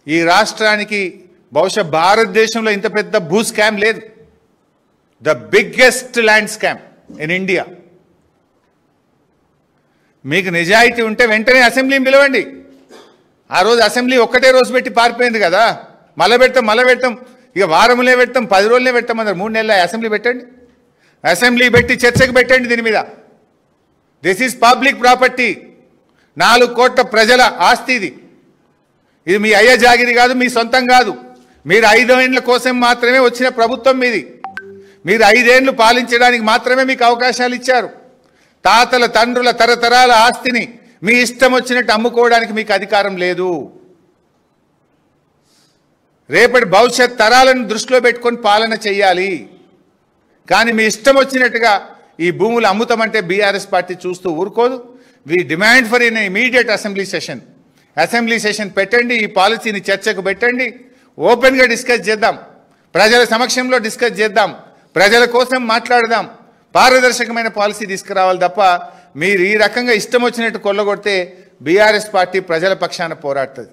ఈ రాష్ట్రానికి బహుశా భారతదేశంలో ఇంత పెద్ద భూ స్కామ్ లేదు. The biggest land scam in India. మీకు నిజాయితీ ఉంటే వెంటనే అసెంబ్లీని పిలవండి. ఆ రోజు అసెంబ్లీ ఒక్కటే రోజు పెట్టి పారిపోయింది కదా. మళ్ళీ పెడతాం, ఇక వారంలో పెడతాం, 10 రోజులే పెడతాం అందరు. 3 నెలల అసెంబ్లీ పెట్టండి. అసెంబ్లీ పెట్టి చర్చకు పెట్టండి దీని మీద. This is public property. 4 కోట్ల ప్రజల ఆస్తి ఇది. ఇది మీ అయ్య జాగిరి కాదు, మీ సొంతం కాదు. మీరు 5 ఏళ్ల కోసం మాత్రమే వచ్చిన ప్రభుత్వం మీది. మీరు 5 ఏళ్లు పాలించడానికి మాత్రమే మీకు అవకాశాలు ఇచ్చారు. తాతల తండ్రుల తరతరాల ఆస్తిని మీ ఇష్టం వచ్చినట్టు అమ్ముకోవడానికి మీకు అధికారం లేదు. రేపటి భవిష్యత్ తరాలను దృష్టిలో పెట్టుకొని పాలన చేయాలి. కానీ మీ ఇష్టం వచ్చినట్టుగా ఈ భూములు అమ్ముతామంటే బీఆర్ఎస్ పార్టీ చూస్తూ ఊరుకోదు. We demand for an immediate assembly session పెట్టండి. ఈ పాలసీని చర్చకు పెట్టండి. ఓపెన్గా డిస్కస్ చేద్దాం. ప్రజల సమక్షంలో డిస్కస్ చేద్దాం. ప్రజల కోసం మాట్లాడదాం. పారదర్శకమైన పాలసీ తీసుకురావాలి తప్ప మీరు ఈ రకంగా ఇష్టం వచ్చినట్టు కొల్లగొడితే బీఆర్ఎస్ పార్టీ ప్రజల పక్షాన పోరాడుతుంది.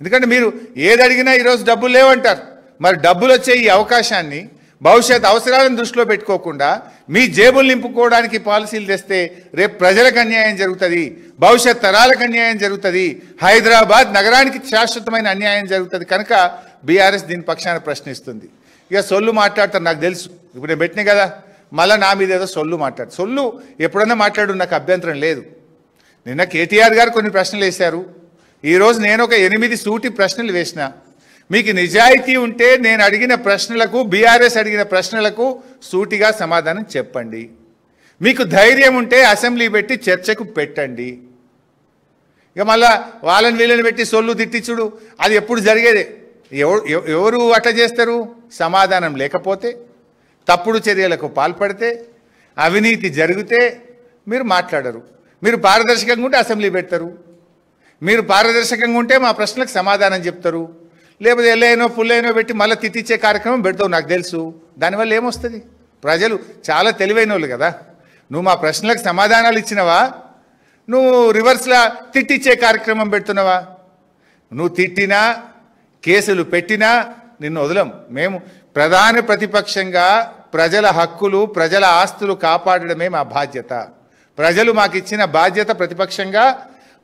ఎందుకంటే మీరు ఏది అడిగినా ఈరోజు డబ్బులు లేవంటారు. మరి డబ్బులు వచ్చే ఈ అవకాశాన్ని భవిష్యత్ అవసరాలను దృష్టిలో పెట్టుకోకుండా మీ జేబులు నింపుకోవడానికి పాలసీలు తెస్తే రేపు ప్రజలకు అన్యాయం జరుగుతుంది, భవిష్యత్ తరాలకు అన్యాయం జరుగుతుంది, హైదరాబాద్ నగరానికి శాశ్వతమైన అన్యాయం జరుగుతుంది. కనుక బీఆర్ఎస్ దీని పక్షాన ప్రశ్నిస్తుంది. ఇక సొల్లు మాట్లాడతారు, నాకు తెలుసు. ఇప్పుడు నేను పెట్టినా కదా, మళ్ళీ నా మీద ఏదో సొల్లు ఎప్పుడన్నా మాట్లాడు, నాకు అభ్యంతరం లేదు. నిన్న కేటీఆర్ గారు కొన్ని ప్రశ్నలు వేశారు. ఈరోజు నేను ఒక 8 సూటి ప్రశ్నలు వేసిన. మీకు నిజాయితీ ఉంటే నేను అడిగిన ప్రశ్నలకు, బీఆర్ఎస్ అడిగిన ప్రశ్నలకు సూటిగా సమాధానం చెప్పండి. మీకు ధైర్యం ఉంటే అసెంబ్లీ పెట్టి చర్చకు పెట్టండి. ఇక మళ్ళా వాళ్ళని వీళ్ళని పెట్టి సొల్లు తిట్టించుడు అది ఎప్పుడు జరిగేదే. ఎవరు అట్లా చేస్తారు? సమాధానం లేకపోతే, తప్పుడు చర్యలకు పాల్పడితే, అవినీతి జరిగితే మీరు మాట్లాడరు. మీరు పారదర్శకంగా ఉంటే అసెంబ్లీ పెడతారు. మీరు పారదర్శకంగా ఉంటే మా ప్రశ్నలకు సమాధానం చెప్తారు. లేకపోతే ఎల్లైనో పుల్లైనో పెట్టి మళ్ళీ తిట్టించే కార్యక్రమం పెడతావు, నాకు తెలుసు. దానివల్ల ఏమొస్తుంది? ప్రజలు చాలా తెలివైన వాళ్ళు కదా. నువ్వు మా ప్రశ్నలకు సమాధానాలు ఇచ్చినవా, నువ్వు రివర్స్లా తిట్టించే కార్యక్రమం పెడుతున్నావా? నువ్వు తిట్టినా కేసులు పెట్టినా నిన్ను వదలం. మేము ప్రధాన ప్రతిపక్షంగా ప్రజల హక్కులు, ప్రజల ఆస్తులు కాపాడడమే మా బాధ్యత. ప్రజలు మాకు ఇచ్చిన బాధ్యత. ప్రతిపక్షంగా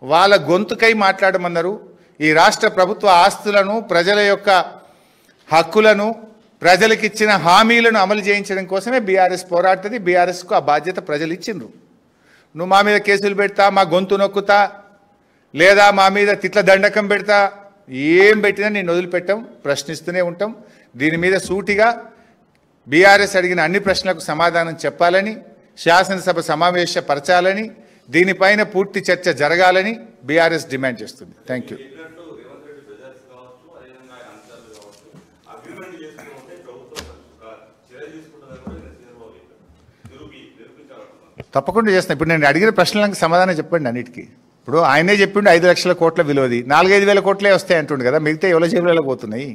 వాళ్ళ గొంతుకై మాట్లాడమన్నారు. ఈ రాష్ట్ర ప్రభుత్వ ఆస్తులను, ప్రజల యొక్క హక్కులను, ప్రజలకు ఇచ్చిన హామీలను అమలు చేయించడం కోసమే బీఆర్ఎస్ పోరాడుతుంది. బీఆర్ఎస్కు ఆ బాధ్యత ప్రజలు ఇచ్చిండ్రు. నువ్వు మా మీద కేసులు పెడతా, మా గొంతు నొక్కుతా, లేదా మా మీద తిట్ల దండకం పెడతా, ఏం పెట్టినా నేను వదిలిపెట్టాం, ప్రశ్నిస్తూనే ఉంటాం. దీని మీద సూటిగా బీఆర్ఎస్ అడిగిన అన్ని ప్రశ్నలకు సమాధానం చెప్పాలని, శాసనసభ సమావేశపరచాలని, దీనిపైన పూర్తి చర్చ జరగాలని బీఆర్ఎస్ డిమాండ్ చేస్తుంది. Thank you. తప్పకుండా చేస్తాను. ఇప్పుడు నేను అడిగిన ప్రశ్నలకు సమాధానం చెప్పండి అన్నిటికీ. ఇప్పుడు ఆయనే చెప్పిండు 5 లక్షల కోట్ల విలువది, 4-5 వేల కోట్లే వస్తాయి అంటుండు కదా. మిగతా ఎవరి జేబులలో పోతున్నాయి?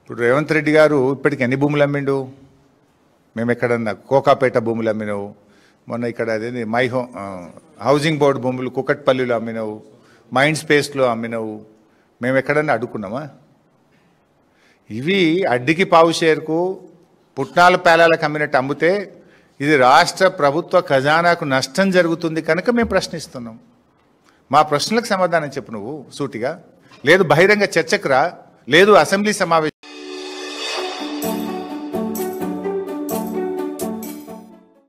ఇప్పుడు రేవంత్ రెడ్డి గారు ఇప్పటికి ఎన్ని భూములు అమ్మిండు? మేము ఎక్కడన్నా కోకాపేట భూములు అమ్మినావు, మొన్న ఇక్కడ అదేంటి హౌసింగ్ బోర్డు భూములు కుకట్పల్లిలో అమ్మినావు, మైండ్ స్పేస్లో అమ్మినావు. మేము ఎక్కడన్నా అడ్డుకున్నామా? ఇవి అడ్డికి పావు షేర్కు పుట్నాల పేలాలకు అమ్మినట్టు అమ్మితే ఇది రాష్ట్ర ప్రభుత్వ ఖజానాకు నష్టం జరుగుతుంది. కనుక మేము ప్రశ్నిస్తున్నాం. మా ప్రశ్నలకు సమాధానం చెప్పు నువ్వు సూటిగా. లేదు బహిరంగ చర్చకు రా, లేదు అసెంబ్లీ సమావేశం